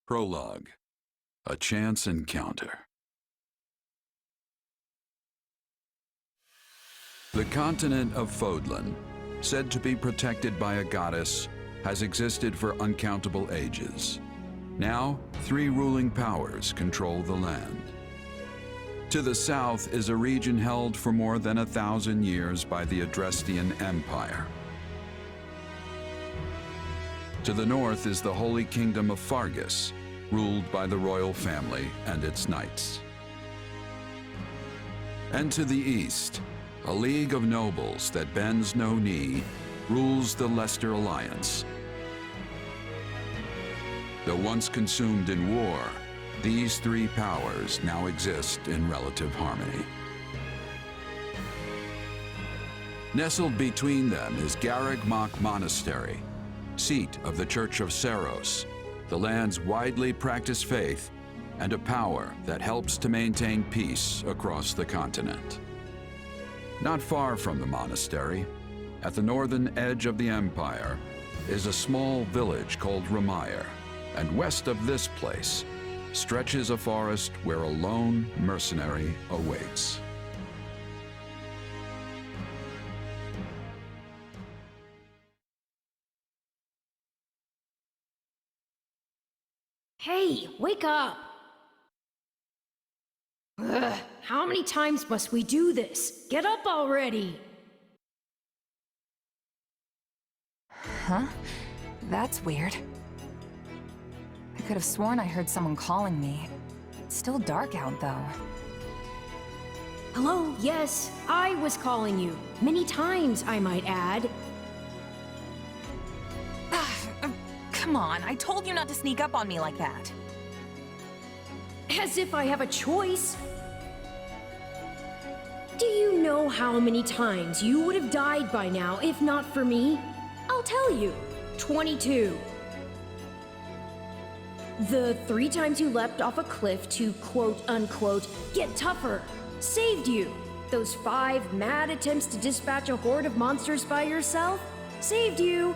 Prologue. A chance encounter. The continent of Fodlan, said to be protected by a goddess, has existed for uncountable ages. Now, 3 ruling powers control the land. To the south is a region held for more than 1,000 years by the Adrestian Empire. To the north is the Holy Kingdom of Fargus, ruled by the royal family and its knights. And to the east, a league of nobles that bends no knee rules the Leicester Alliance. Though once consumed in war, these 3 powers now exist in relative harmony. Nestled between them is Garreg-Mach Monastery, seat of the Church of Saros, the land's widely practiced faith, and a power that helps to maintain peace across the continent. Not far from the monastery, at the northern edge of the empire, is a small village called Ramire, and west of this place stretches a forest where a lone mercenary awaits. Hey, wake up! Ugh, how many times must we do this? Get up already! Huh? That's weird. I could have sworn I heard someone calling me. It's still dark out, though. Hello, yes, I was calling you. Many times, I might add. Come on, I told you not to sneak up on me like that. As if I have a choice. Do you know how many times you would have died by now if not for me? I'll tell you. 22. The 3 times you leapt off a cliff to quote-unquote get tougher saved you. Those 5 mad attempts to dispatch a horde of monsters by yourself saved you.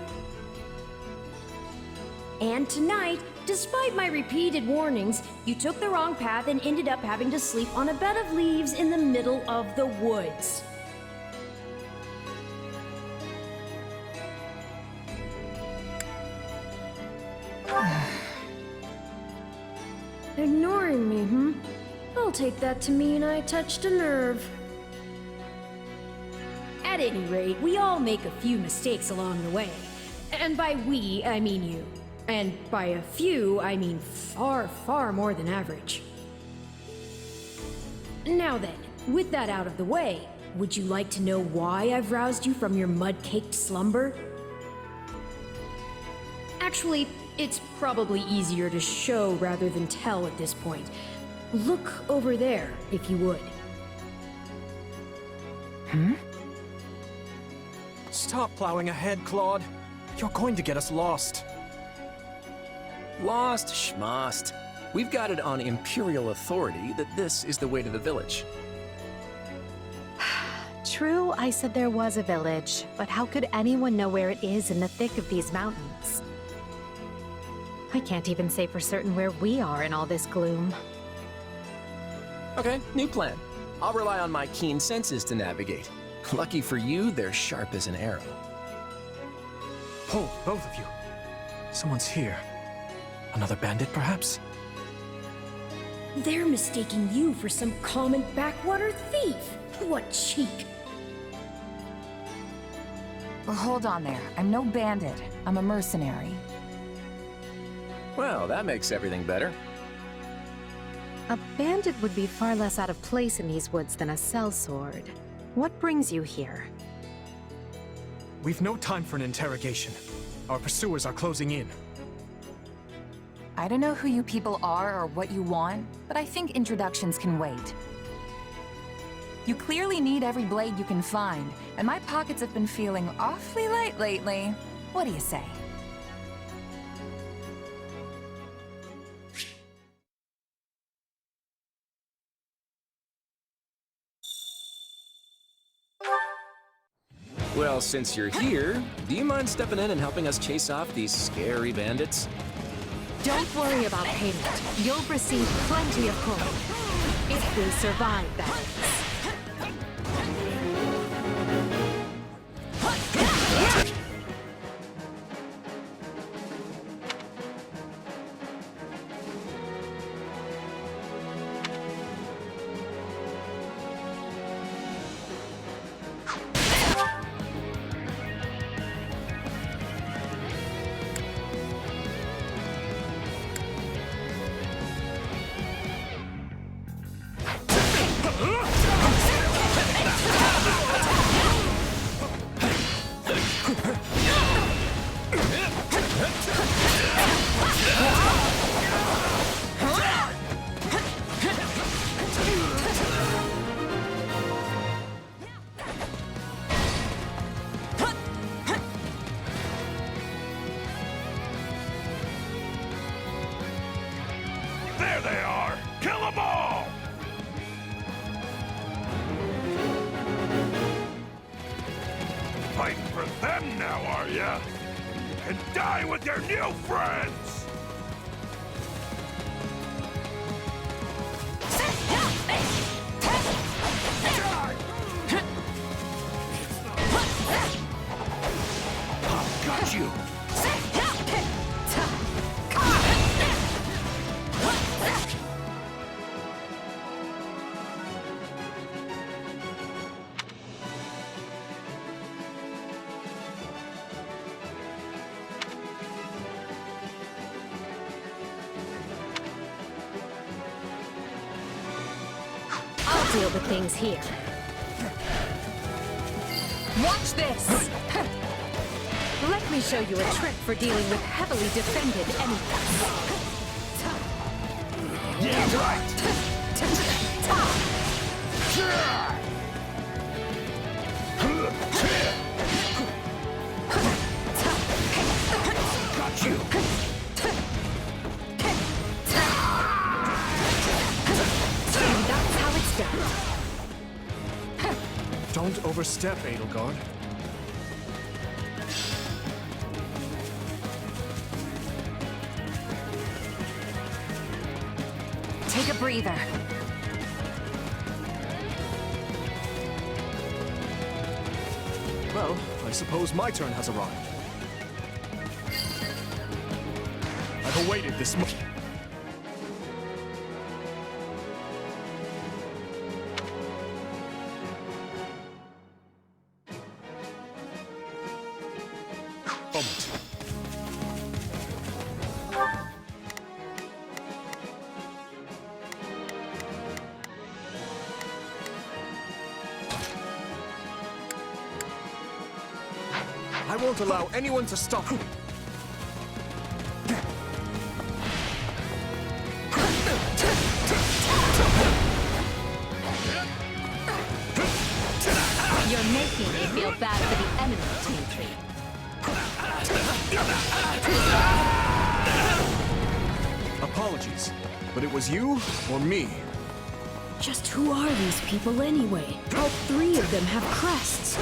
And tonight, despite my repeated warnings, you took the wrong path and ended up having to sleep on a bed of leaves in the middle of the woods. Ignoring me, I'll take that to mean I touched a nerve. At any rate, we all make a few mistakes along the way. And by we, I mean you. And by a few, I mean far, far more than average. Now then, with that out of the way, would you like to know why I've roused you from your mud-caked slumber? Actually, it's probably easier to show rather than tell at this point. Look over there, if you would. Stop plowing ahead, Claude. You're going to get us lost. Lost schmost. We've got it on Imperial authority that this is the way to the village. True, I said there was a village, but how could anyone know where it is in the thick of these mountains? I can't even say for certain where we are in all this gloom. Okay, new plan. I'll rely on my keen senses to navigate. Lucky for you, they're sharp as an arrow. Hold, both of you. Someone's here. Another bandit, perhaps? They're mistaking you for some common backwater thief. What cheek. Well, hold on there. I'm no bandit. I'm a mercenary. Well, that makes everything better. A bandit would be far less out of place in these woods than a sellsword. What brings you here? We've no time for an interrogation. Our pursuers are closing in. I don't know who you people are or what you want, but I think introductions can wait. You clearly need every blade you can find, and my pockets have been feeling awfully light lately. What do you say? Well, since you're here, do you mind stepping in and helping us chase off these scary bandits? Don't worry about payment. You'll receive plenty of coin. If we survive, that is. There they are! Kill them all! Fighting for them now, are ya? And die with your new friends! Got you! I'll deal with things here. Watch this! Let me show you a trick for dealing with heavily defended enemies. Yeah, right! Got you! And that's how it's done. Don't overstep, Edelgard. Take a breather. Well, I suppose my turn has arrived. I've awaited this moment. I won't allow anyone to stop me. You're making me feel bad for the enemy, Dimitri. Apologies, but it was you or me. Just who are these people anyway? All three of them have crests.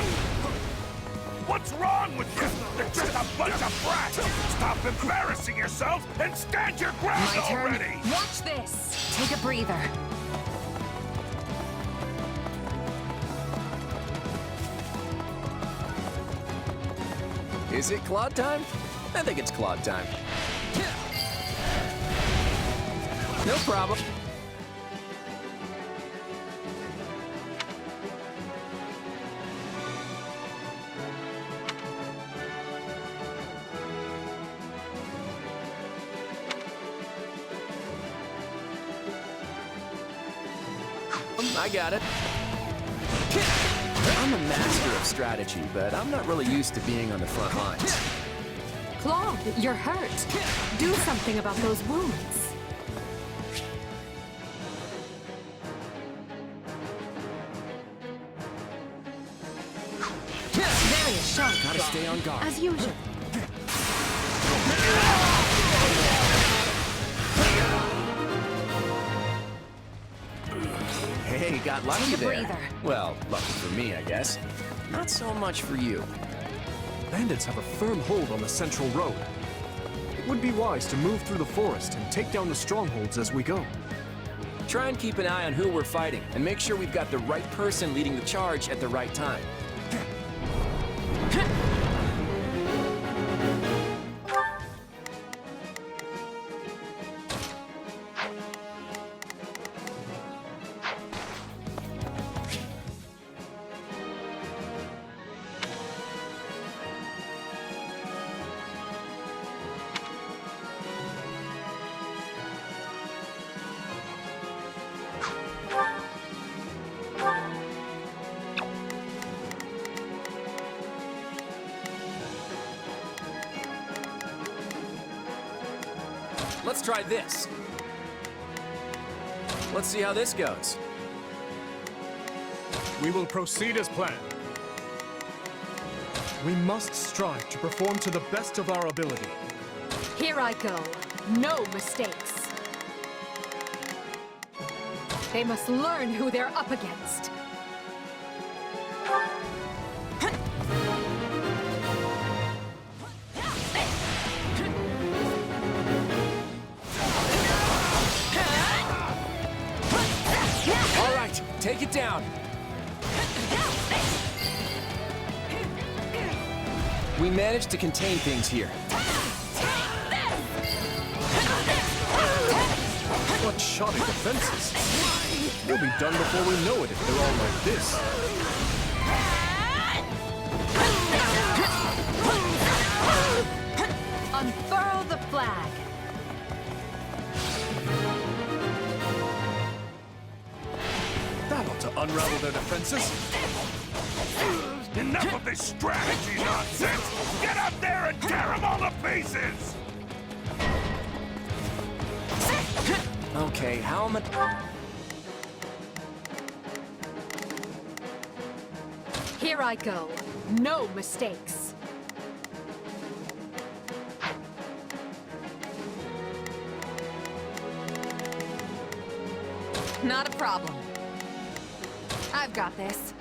What's wrong with you? They're just a bunch of brats! Stop embarrassing yourselves and stand your ground My turn. already! Watch this. Take a breather. Is it Claude time? I think it's Claude time. No problem. I got it. I'm a master of strategy, but I'm not really used to being on the front lines. Claude, you're hurt. Do something about those wounds. Very sharp. Gotta stay on guard. As usual. Hey, got lucky Take a there. breather. Well, lucky for me, I guess. Not so much for you. Bandits have a firm hold on the central road. would be wise to move through the forest and take down the strongholds as we go. Try and keep an eye on who we're fighting, and make sure we've got the right person leading the charge at the right time. Let's try this. Let's see how this goes. We will proceed as planned. We must strive to perform to the best of our ability. Here I go. No mistakes. They must learn who they're up against. All right, take it down. We managed to contain things here. What shoddy defenses! We'll be done before we know it if they're all like this. Unfurl the flag. That ought to unravel their defenses. Enough of this strategy nonsense! Get up there and tear them all to pieces! Okay, how am I... Here I go. No mistakes. Not a problem. I've got this.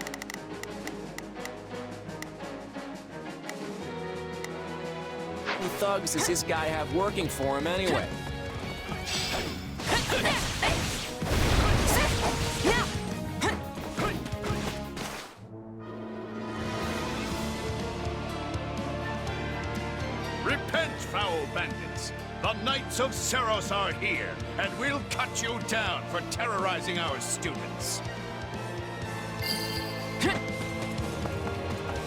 Who thugs does this guy have working for him anyway? Repent, foul bandits! The Knights of Seros are here, and we'll cut you down for terrorizing our students.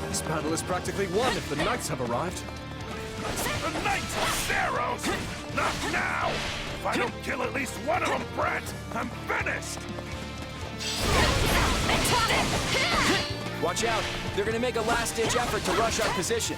This battle is practically won if the knights have arrived. The Knights of Seros! Not now! If I don't kill at least one of them, Brett, I'm finished! Watch out! They're gonna make a last-ditch effort to rush our position.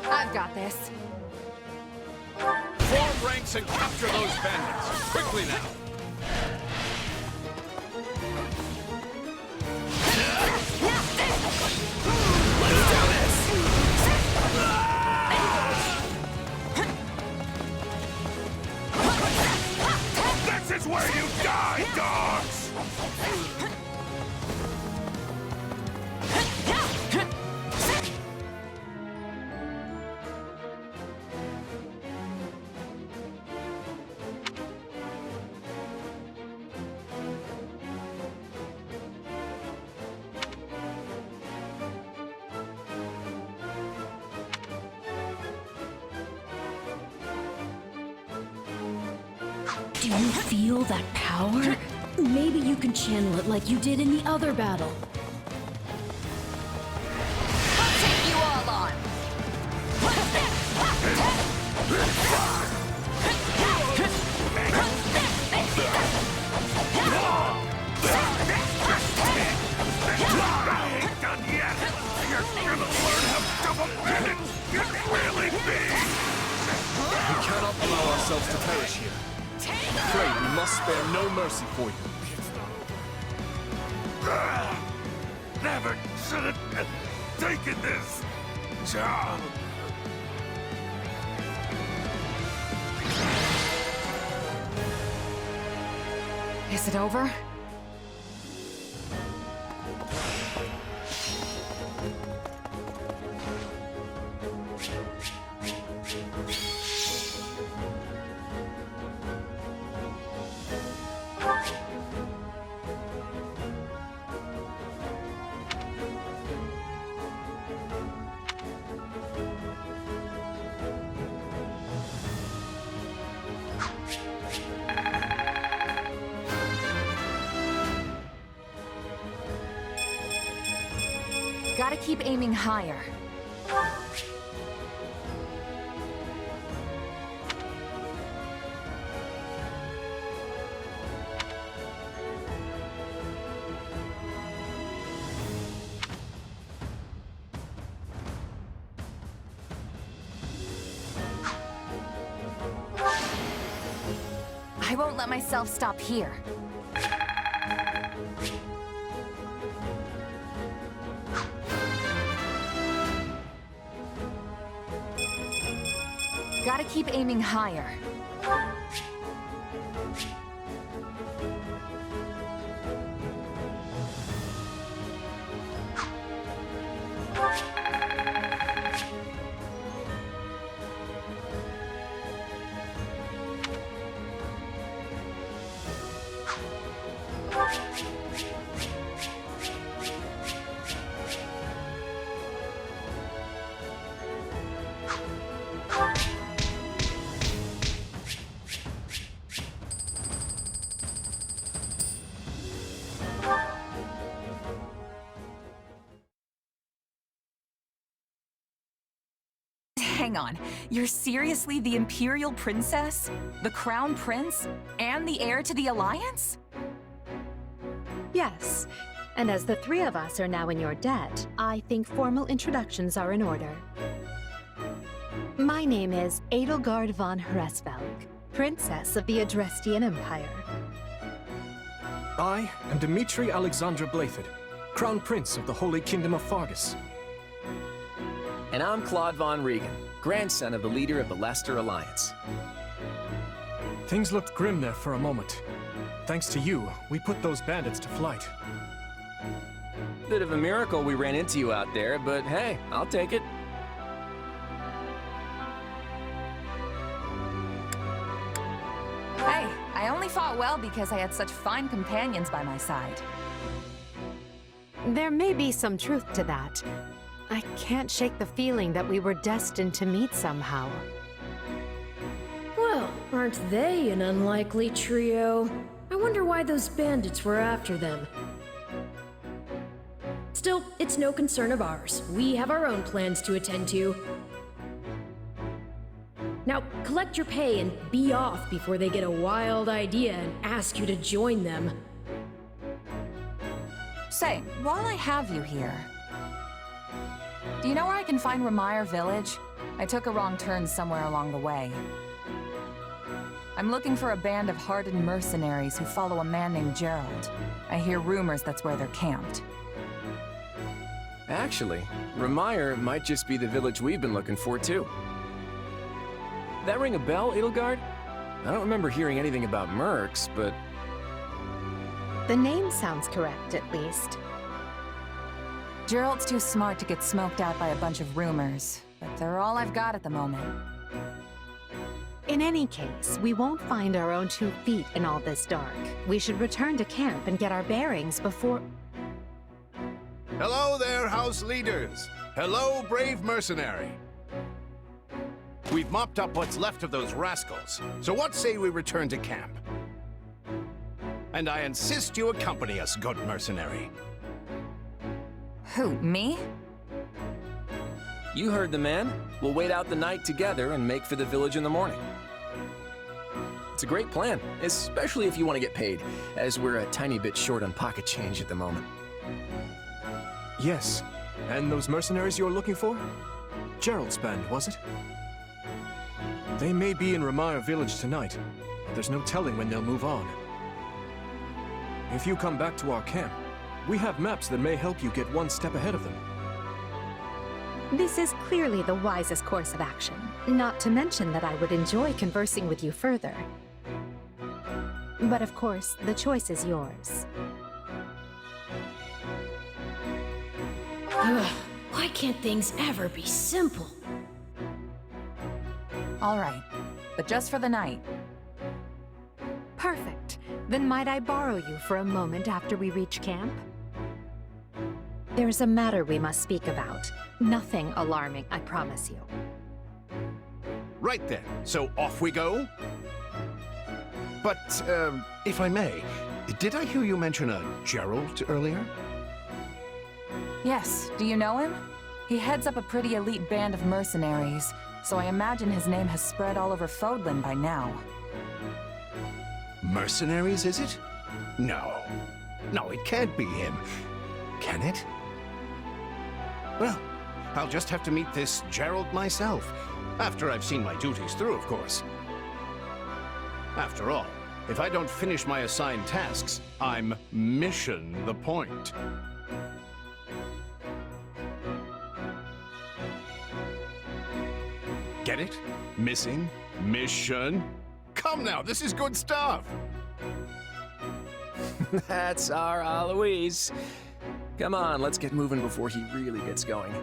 I've got this. Form ranks and capture those bandits! Quickly now! This is where you die, dogs! Do you feel that power? Maybe you can channel it like you did in the other battle. I'll take you all on. I ain't done yet! You're gonna learn how double-minded you really be! We cannot allow ourselves to perish here. I'm afraid we must spare no mercy for you. Never should have taken this job. Is it over? Gotta keep aiming higher. I won't let myself stop here. Gotta keep aiming higher. Hang on, you're seriously the Imperial Princess? The Crown Prince? And the heir to the Alliance? Yes, and as the three of us are now in your debt, I think formal introductions are in order. My name is Edelgard von Hresvelg, Princess of the Adrestian Empire. I am Dimitri Alexandra Blythed, Crown Prince of the Holy Kingdom of Fargus. And I'm Claude von Regan, grandson of the leader of the Leicester Alliance. Things looked grim there for a moment. Thanks to you, we put those bandits to flight. Bit of a miracle we ran into you out there, but hey, I'll take it. Hey, I only fought well because I had such fine companions by my side. There may be some truth to that. I can't shake the feeling that we were destined to meet somehow. Well, aren't they an unlikely trio? I wonder why those bandits were after them. Still, it's no concern of ours. We have our own plans to attend to. Now, collect your pay and be off before they get a wild idea and ask you to join them. Say, while I have you here, do you know where I can find Remire Village? I took a wrong turn somewhere along the way. I'm looking for a band of hardened mercenaries who follow a man named Jeralt. I hear rumors that's where they're camped. Actually, Remire might just be the village we've been looking for, too. That ring a bell, Edelgard? I don't remember hearing anything about mercs, but... The name sounds correct, at least. Jeralt's too smart to get smoked out by a bunch of rumors, but they're all I've got at the moment. In any case, we won't find our own 2 feet in all this dark. We should return to camp and get our bearings before... Hello there, house leaders. Hello, brave mercenary. We've mopped up what's left of those rascals, so what say we return to camp? And I insist you accompany us, good mercenary. Who, me? You heard the man. We'll wait out the night together and make for the village in the morning. It's a great plan, especially if you want to get paid, as we're a tiny bit short on pocket change at the moment. Yes, and those mercenaries you're looking for? Jeralt's band, was it? They may be in Remire Village tonight, but there's no telling when they'll move on. If you come back to our camp, We have maps that may help you get one step ahead of them. This is clearly the wisest course of action. Not to mention that I would enjoy conversing with you further. But of course, the choice is yours. Ugh, why can't things ever be simple? All right, but just for the night. Perfect. Then might I borrow you for a moment after we reach camp? There's a matter we must speak about. Nothing alarming, I promise you. Right then, so off we go? But, if I may, did I hear you mention a Jeralt earlier? Yes, do you know him? He heads up a pretty elite band of mercenaries, so I imagine his name has spread all over Fodlan by now. Mercenaries, is it? No. No, it can't be him. Can it? Well, I'll just have to meet this Jeralt myself. After I've seen my duties through, of course. After all, if I don't finish my assigned tasks, I'm mission the point. Get it? Missing? Mission? Come now, this is good stuff! That's our Aloise. Come on, let's get moving before he really gets going.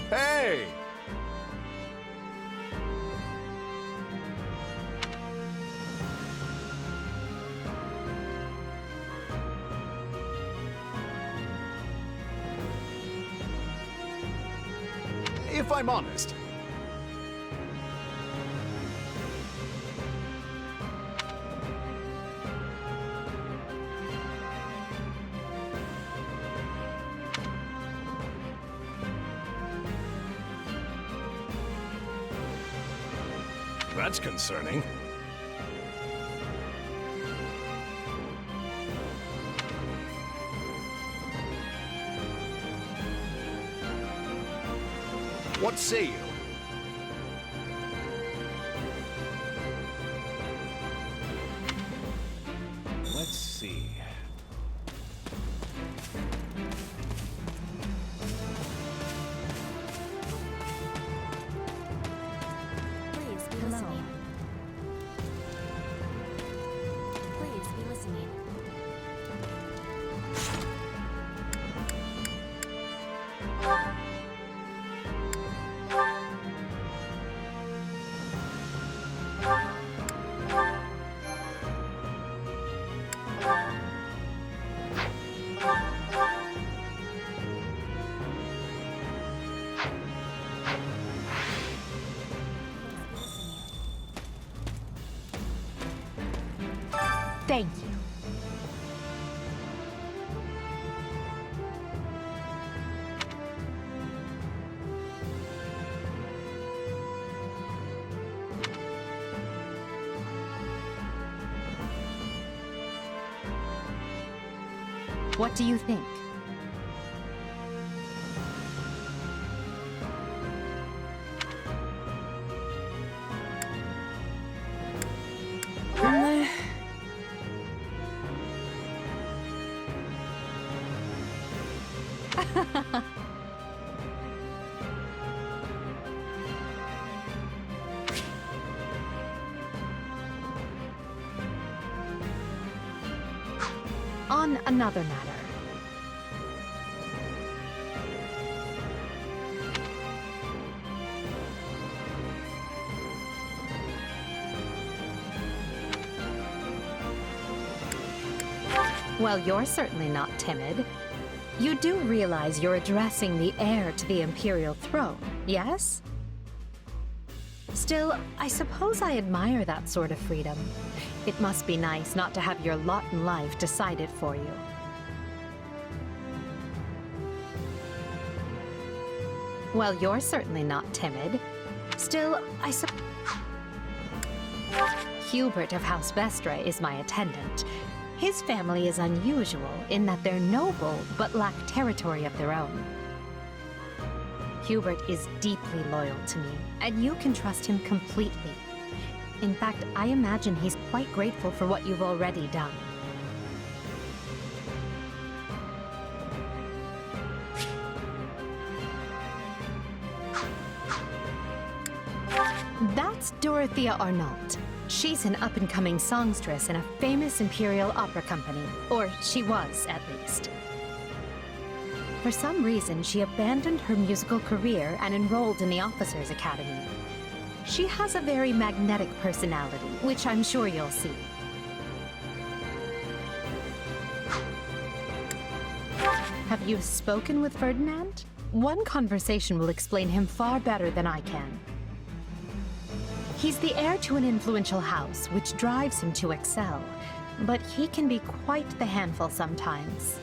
Hey! If I'm honest, that's concerning. What say you? Let's see. Please be listening. Please be listening. Thank you. What do you think? On another matter. Well, you're certainly not timid. You do realize you're addressing the heir to the Imperial throne, yes? Still, I suppose I admire that sort of freedom. It must be nice not to have your lot in life decided for you. Well, you're certainly not timid. Still, I suppose... Hubert of House Vestra is my attendant. His family is unusual in that they're noble but lack territory of their own. Hubert is deeply loyal to me, and you can trust him completely. In fact, I imagine he's quite grateful for what you've already done. That's Dorothea Arnault. She's an up-and-coming songstress in a famous Imperial opera company, or she was, at least. For some reason, she abandoned her musical career and enrolled in the Officers' Academy. She has a very magnetic personality, which I'm sure you'll see. Have you spoken with Ferdinand? One conversation will explain him far better than I can. He's the heir to an influential house, which drives him to excel, but he can be quite the handful sometimes.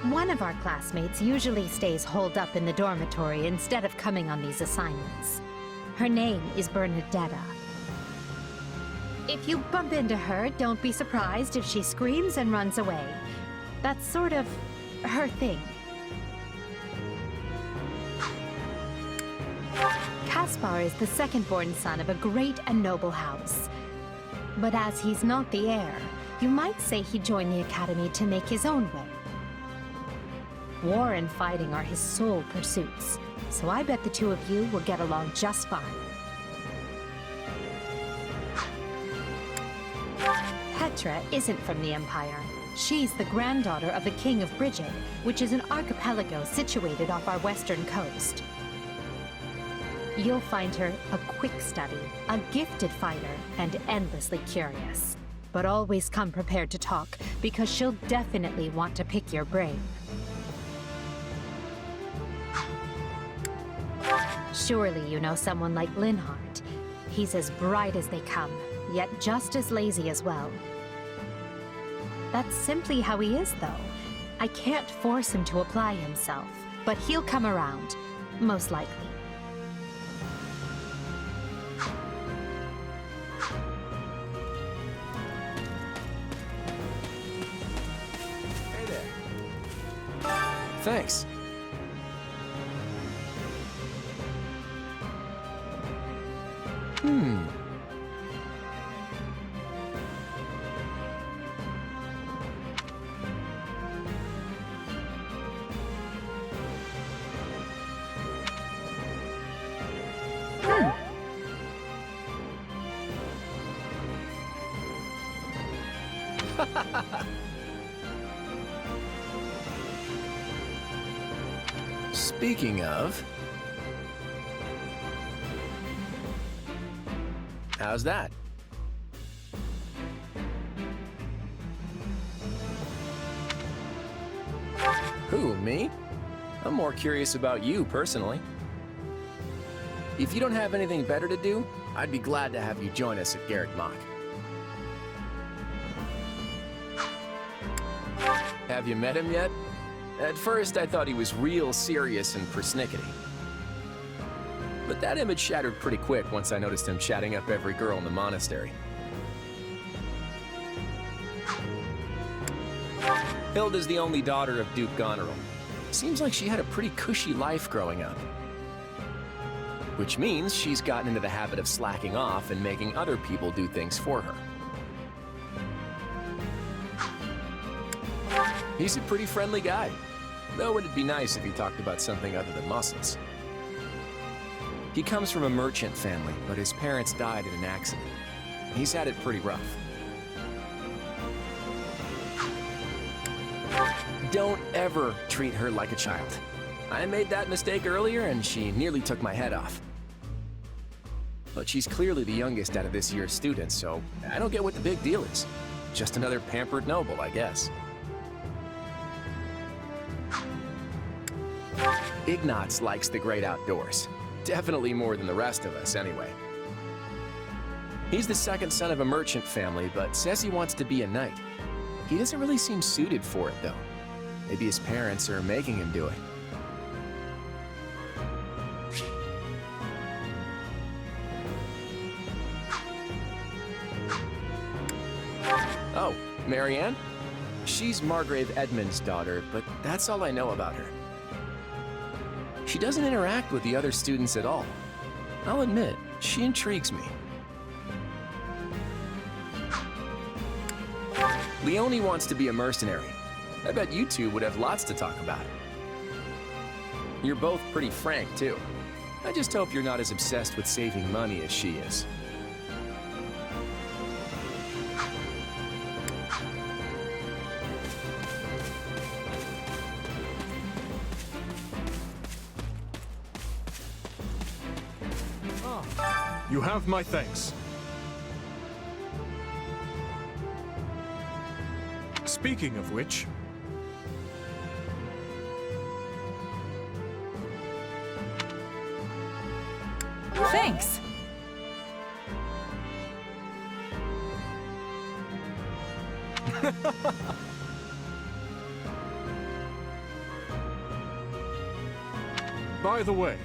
One of our classmates usually stays holed up in the dormitory instead of coming on these assignments. Her name is Bernadetta. If you bump into her, don't be surprised if she screams and runs away. That's sort of her thing. Caspar is the second-born son of a great and noble house. But as he's not the heir, you might say he joined the academy to make his own way. War and fighting are his sole pursuits, so I bet the two of you will get along just fine. Petra isn't from the Empire. She's the granddaughter of the King of Brigid, which is an archipelago situated off our western coast. You'll find her a quick study, a gifted fighter, and endlessly curious. But always come prepared to talk, because she'll definitely want to pick your brain. Surely you know someone like Linhardt. He's as bright as they come, yet just as lazy as well. That's simply how he is, though. I can't force him to apply himself, but he'll come around, most likely. Hey there. Thanks. Speaking of... How's that? Who, me? I'm more curious about you, personally. If you don't have anything better to do, I'd be glad to have you join us at Garreg Mach. Have you met him yet? At first, I thought he was real serious and persnickety. But that image shattered pretty quick once I noticed him chatting up every girl in the monastery. Hilda's the only daughter of Duke Goneril. Seems like she had a pretty cushy life growing up. Which means she's gotten into the habit of slacking off and making other people do things for her. He's a pretty friendly guy, though it'd be nice if he talked about something other than muscles. He comes from a merchant family, but his parents died in an accident. He's had it pretty rough. Don't ever treat her like a child. I made that mistake earlier and she nearly took my head off. But she's clearly the youngest out of this year's students, so I don't get what the big deal is. Just another pampered noble, I guess. Ignatz likes the great outdoors. Definitely more than the rest of us, anyway. He's the second son of a merchant family, but says he wants to be a knight. He doesn't really seem suited for it, though. Maybe his parents are making him do it. Oh, Marianne? She's Margrave Edmund's daughter, but that's all I know about her. She doesn't interact with the other students at all. I'll admit, she intrigues me. Leone wants to be a mercenary. I bet you two would have lots to talk about. You're both pretty frank, too. I just hope you're not as obsessed with saving money as she is. You have my thanks. Speaking of which... Thanks. By the way...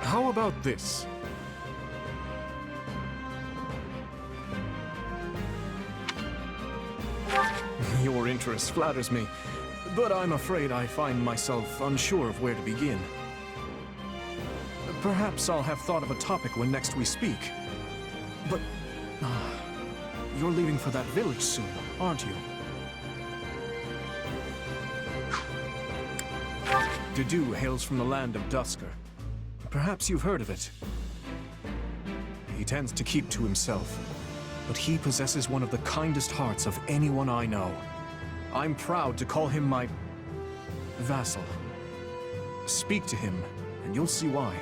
How about this? Your interest flatters me, but I'm afraid I find myself unsure of where to begin. Perhaps I'll have thought of a topic when next we speak. But... you're leaving for that village soon, aren't you? Dedu hails from the land of Dusker. Perhaps you've heard of it. He tends to keep to himself, but he possesses one of the kindest hearts of anyone I know. I'm proud to call him my... vassal. Speak to him, and you'll see why.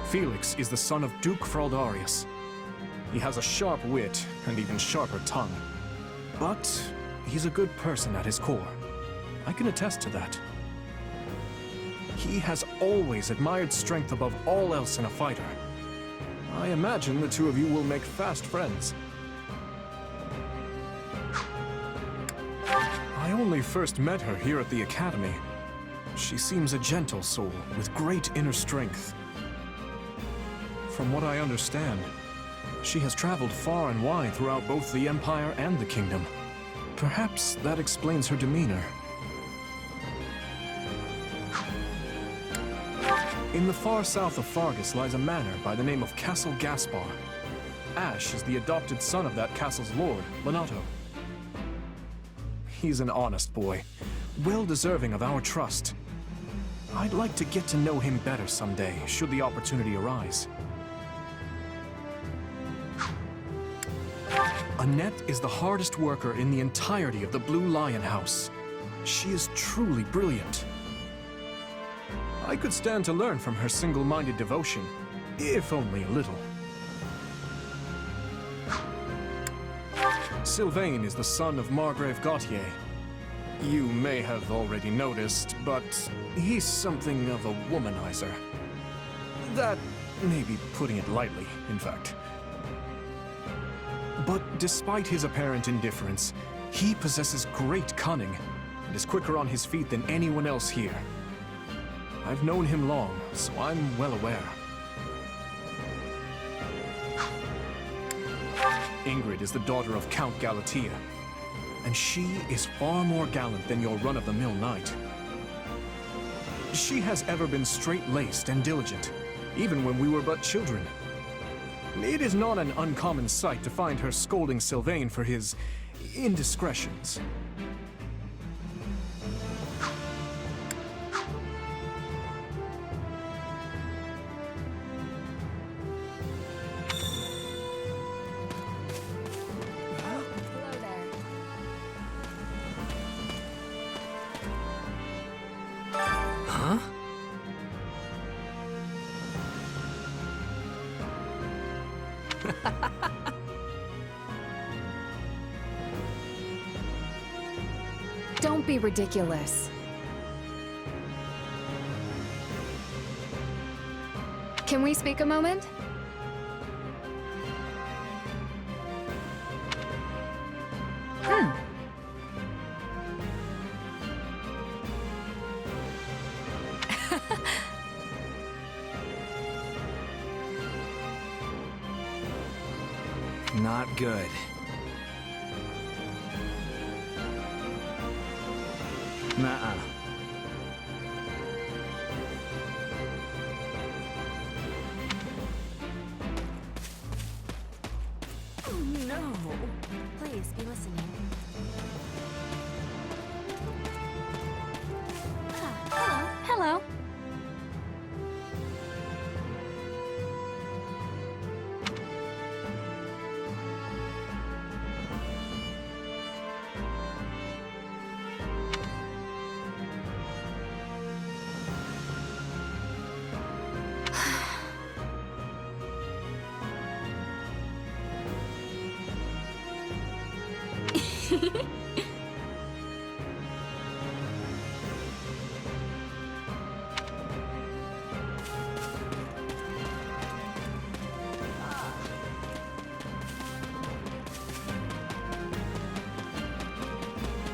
Felix is the son of Duke Fraldarius. He has a sharp wit, and even sharper tongue. But he's a good person at his core. I can attest to that. He has always admired strength above all else in a fighter. I imagine the two of you will make fast friends. I only first met her here at the academy. She seems a gentle soul with great inner strength. From what I understand, she has traveled far and wide throughout both the Empire and the Kingdom. Perhaps that explains her demeanor. In the far south of Fargus lies a manor by the name of Castle Gaspar. Ash is the adopted son of that castle's lord, Lonato. He's an honest boy, well deserving of our trust. I'd like to get to know him better someday, should the opportunity arise. Annette is the hardest worker in the entirety of the Blue Lion House. She is truly brilliant. I could stand to learn from her single-minded devotion, if only a little. Sylvain is the son of Margrave Gautier. You may have already noticed, but he's something of a womanizer. That may be putting it lightly, in fact. But despite his apparent indifference, he possesses great cunning, and is quicker on his feet than anyone else here. I've known him long, so I'm well aware. Ingrid is the daughter of Count Galatea, and she is far more gallant than your run-of-the-mill knight. She has ever been straight-laced and diligent, even when we were but children. It is not an uncommon sight to find her scolding Sylvain for his indiscretions. Don't be ridiculous. Can we speak a moment? Not good. Nuh-uh. Oh no! Please be listening. Hello.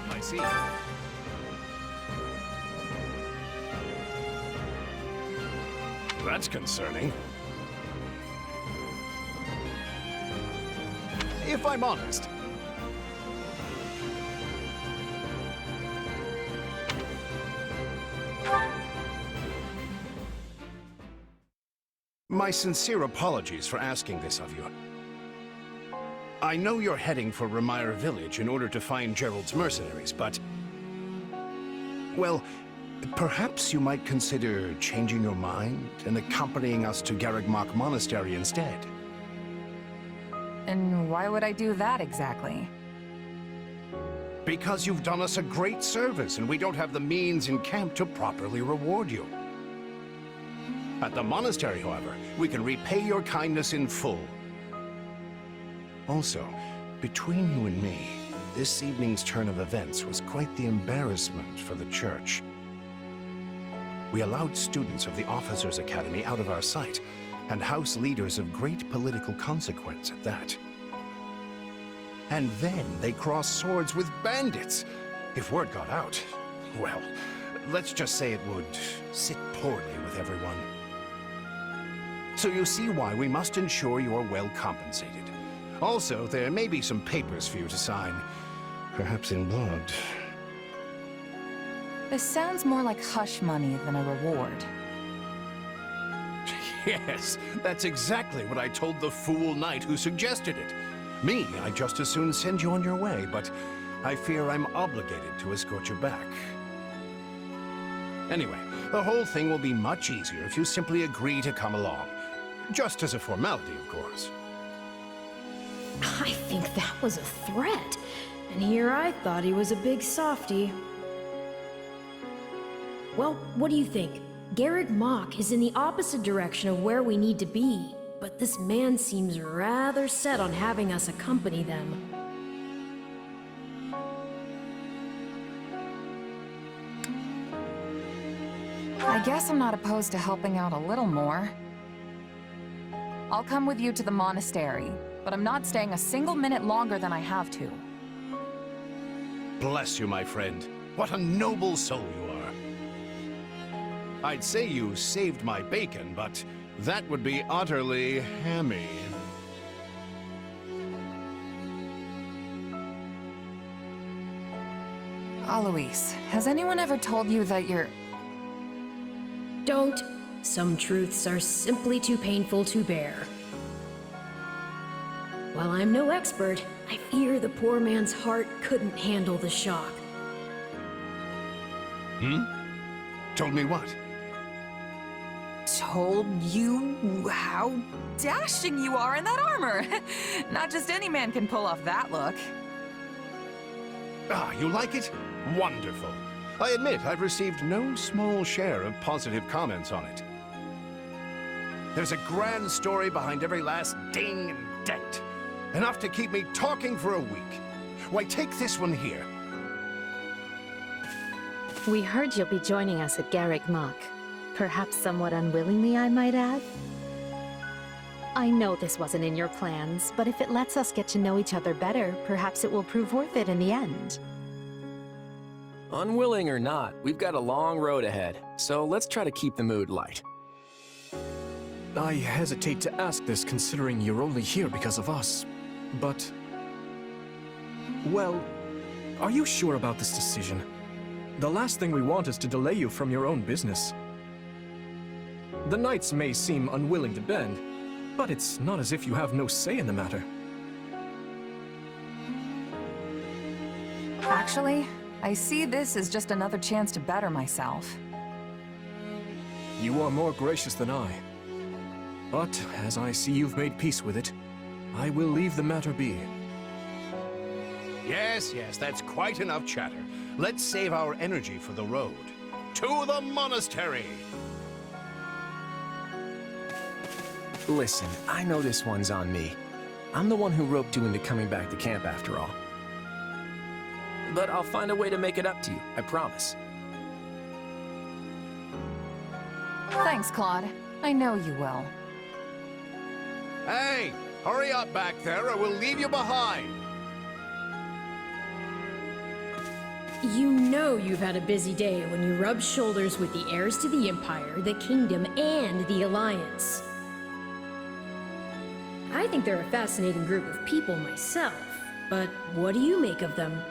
I see. That's concerning. If I'm honest, my sincere apologies for asking this of you. I know you're heading for Remire Village in order to find Jeralt's mercenaries, but... well, perhaps you might consider changing your mind and accompanying us to Garreg-Mach Monastery instead. And why would I do that exactly? Because you've done us a great service, and we don't have the means in camp to properly reward you. At the monastery, however, we can repay your kindness in full. Also, between you and me, this evening's turn of events was quite the embarrassment for the church. We allowed students of the Officers' Academy out of our sight, and house leaders of great political consequence at that. And then they crossed swords with bandits. If word got out, well, let's just say it would sit poorly with everyone. So you see why we must ensure you are well compensated. Also, there may be some papers for you to sign, perhaps in blood. This sounds more like hush money than a reward. Yes, that's exactly what I told the fool knight who suggested it. Me, I'd just as soon send you on your way, but I fear I'm obligated to escort you back. Anyway, the whole thing will be much easier if you simply agree to come along. Just as a formality, of course. I think that was a threat. And here I thought he was a big softy. Well, what do you think? Garreg-Mach is in the opposite direction of where we need to be, but this man seems rather set on having us accompany them. I guess I'm not opposed to helping out a little more. I'll come with you to the monastery, but I'm not staying a single minute longer than I have to. Bless you, my friend. What a noble soul you are. I'd say you saved my bacon, but that would be utterly hammy. Alois, has anyone ever told you that you're... Don't. Some truths are simply too painful to bear. While I'm no expert, I fear the poor man's heart couldn't handle the shock. Told me what? Told you how dashing you are in that armor. Not just any man can pull off that look. Ah, you like it? Wonderful. I admit I've received no small share of positive comments on it. There's a grand story behind every last ding and dent. Enough to keep me talking for a week. Why, take this one here. We heard you'll be joining us at Garreg Mach. Perhaps somewhat unwillingly, I might add. I know this wasn't in your plans, but if it lets us get to know each other better, perhaps it will prove worth it in the end. Unwilling or not, we've got a long road ahead, so let's try to keep the mood light. I hesitate to ask this considering you're only here because of us, but... Well, are you sure about this decision? The last thing we want is to delay you from your own business. The knights may seem unwilling to bend, but it's not as if you have no say in the matter. Actually, I see this as just another chance to better myself. You are more gracious than I. But, as I see you've made peace with it, I will leave the matter be. Yes, that's quite enough chatter. Let's save our energy for the road. To the monastery! Listen, I know this one's on me. I'm the one who roped you into coming back to camp after all. But I'll find a way to make it up to you, I promise. Thanks, Claude. I know you will. Hey, hurry up back there or we'll leave you behind! You know you've had a busy day when you rub shoulders with the heirs to the Empire, the Kingdom, and the Alliance. I think they're a fascinating group of people myself, but what do you make of them?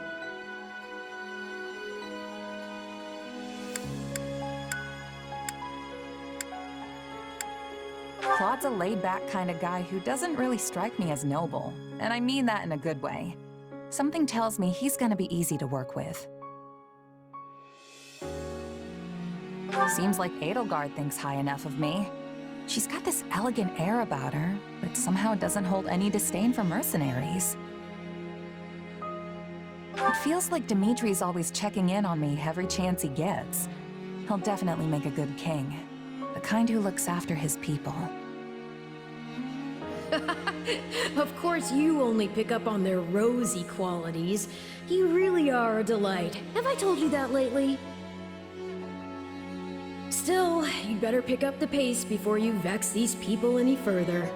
Claude's a laid-back kind of guy who doesn't really strike me as noble, and I mean that in a good way. Something tells me he's gonna be easy to work with. Seems like Edelgard thinks high enough of me. She's got this elegant air about her, but somehow doesn't hold any disdain for mercenaries. It feels like Dimitri's always checking in on me every chance he gets. He'll definitely make a good king. The kind who looks after his people. Of course you only pick up on their rosy qualities. You really are a delight. Have I told you that lately? Still, you'd better pick up the pace before you vex these people any further.